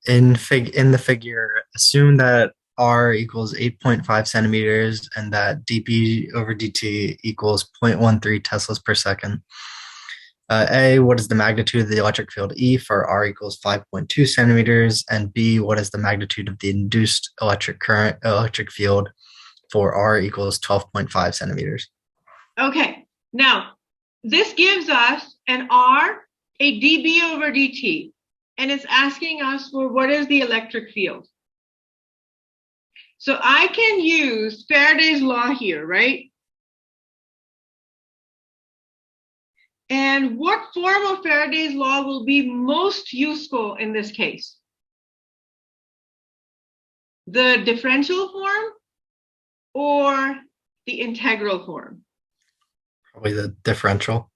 In the figure, assume that r equals 8.5 centimeters and that dp over dt equals 0.13 teslas per second. A, what is the magnitude of the electric field E for r equals 5.2 centimeters? And B, what is the magnitude of the induced electric field for r equals 12.5 centimeters? Okay, now this gives us an R, a dB over dt, and it's asking us for what is the electric field. So I can use Faraday's law here, right? And what form of Faraday's law will be most useful in this case? The differential form or the integral form? Probably the differential.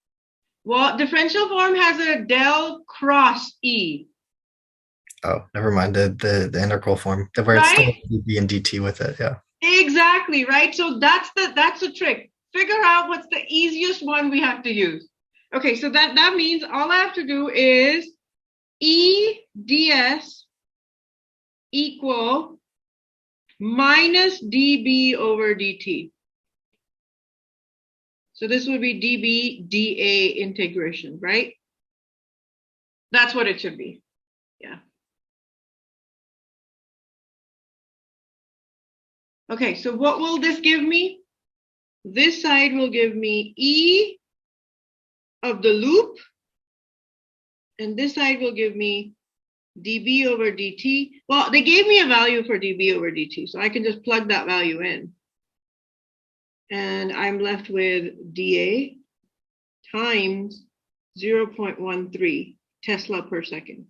Well, differential form has a del cross E. Oh, never mind. The integral form, where it's still Right? dB and dt with it. Yeah. Exactly, right? So that's the trick. Figure out what's the easiest one we have to use. Okay, so that means all I have to do is E ds equal minus dB over dt. So this would be dB dA integration, right? That's what it should be. Yeah. Okay, so what will this give me? This side will give me E of the loop, and this side will give me dB over dt. Well, they gave me a value for dB over dt, so I can just plug that value in. And I'm left with dA times 0.13 Tesla per second.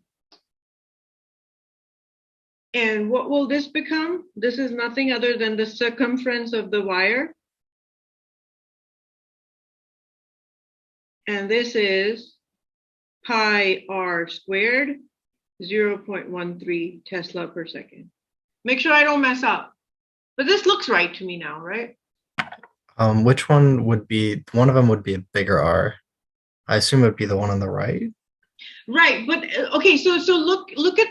And what will this become? This is nothing other than the circumference of the wire. And this is pi r squared, 0.13 Tesla per second. Make sure I don't mess up. But this looks right to me now, right? Which one would be one of them would be a bigger r? I assume it would be the one on the right. Right, but okay, so look at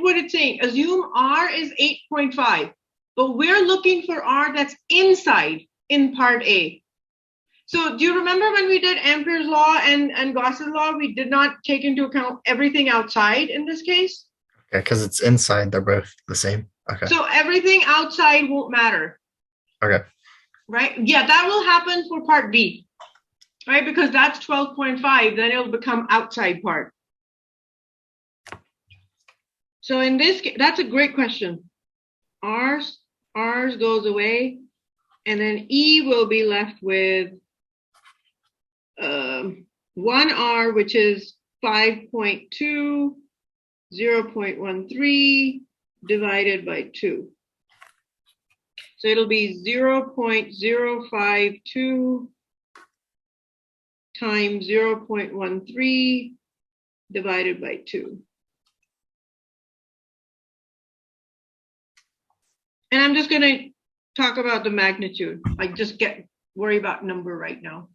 what it's saying. Assume R is 8.5, but we're looking for R that's inside in part A. So do you remember when we did Ampere's law and Gauss's law, we did not take into account everything outside in this case? Okay, because it's inside, they're both the same. Okay. So everything outside won't matter, Okay. right? Yeah, that will happen for part B, right? Because that's 12.5, then it'll become outside part. So in this case, that's a great question. R's goes away, and then E will be left with 1R, which is 5.2, 0.13 divided by 2. So it'll be 0.052 times 0.13 divided by 2. And I'm just going to talk about the magnitude. Like, just worry about number right now.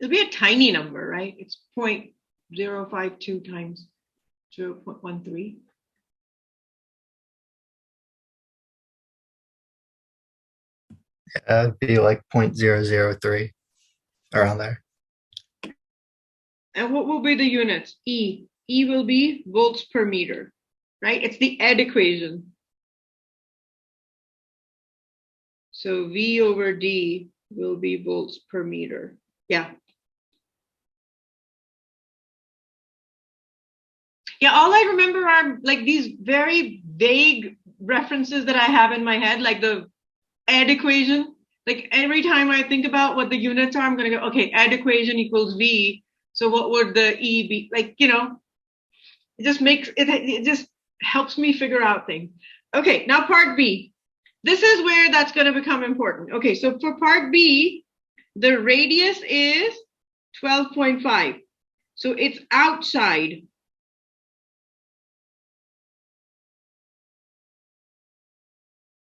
It'll be a tiny number, right? It's 0.052 times 0.13. Yeah, it'd be like 0.003 around there. And what will be the units? E. E will be volts per meter, right? It's the ED equation. So V over D will be volts per meter. Yeah. Yeah, all I remember are like these very vague references that I have in my head, like the ED equation. Like every time I think about what the units are, I'm going to go, okay, ED equation equals V. So what would the E be? Like, you know, it just helps me figure out things. Okay, now part B. This is where that's going to become important. Okay, so for part B, the radius is 12.5. So it's outside.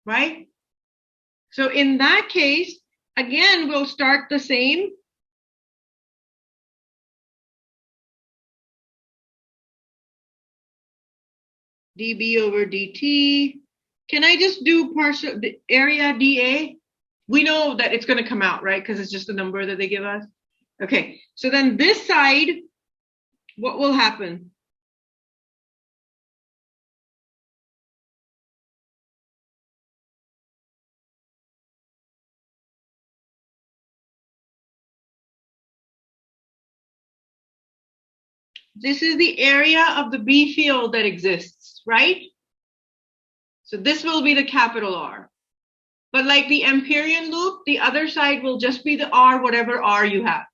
Right? So in that case, again, we'll start the same. dB over dt. Can I just do partial the area dA? We know that it's going to come out, right? Because it's just a number that they give us. Okay, so then this side, what will happen? This is the area of the B field that exists, right? So this will be the capital R. But like the Amperian loop, the other side will just be the R, whatever R you have.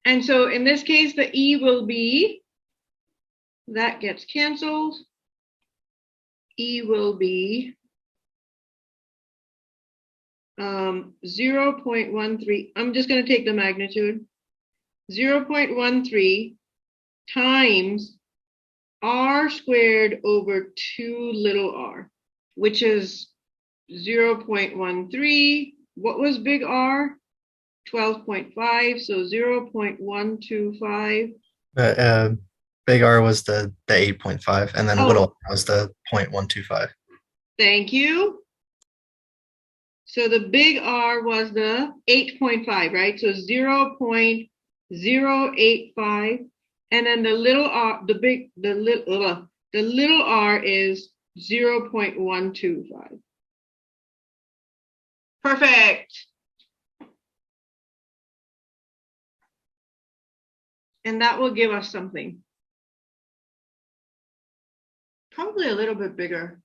And so in this case, the E will be, that gets canceled. E will be 0.13. I'm just going to take the magnitude. 0.13 times R squared over 2 little r, which is 0.13. What was big R? 12.5, so 0.125. Big R was the 8.5, and then little R was the 0.125. Thank you. So the big R was the 8.5, right? So 0.085, and then the little r, the little r is 0.125. Perfect. And that will give us something. Probably a little bit bigger.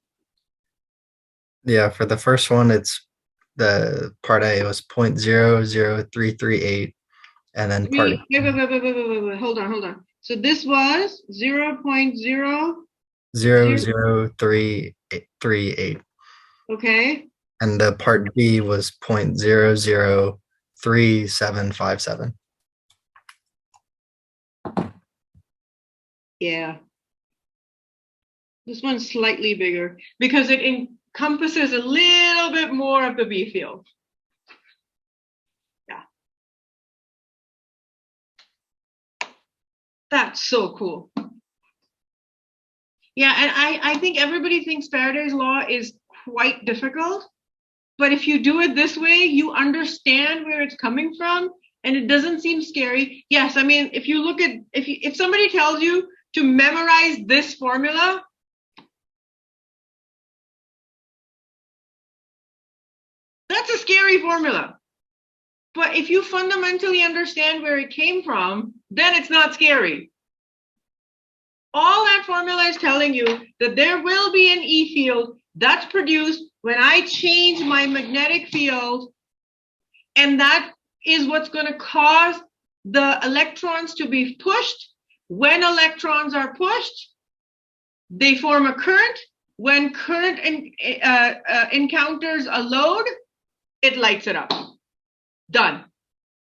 Yeah, for the first one, it's the part A was 0.00338, and then part Wait, hold on. So this was 0.00338. Okay. And the part B was 0.003757. Yeah. This one's slightly bigger because it encompasses a little bit more of the B field. Yeah. That's so cool. Yeah, and I think everybody thinks Faraday's law is quite difficult, but if you do it this way, you understand where it's coming from and it doesn't seem scary. Yes, I mean, if you look at, if somebody tells you to memorize this formula, that's a scary formula. But if you fundamentally understand where it came from, then it's not scary. All that formula is telling you that there will be an E field that's produced when I change my magnetic field, and that is what's going to cause the electrons to be pushed. When electrons are pushed, they form a current. When current encounters a load, it lights it up. Done.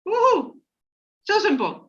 Woohoo! So simple.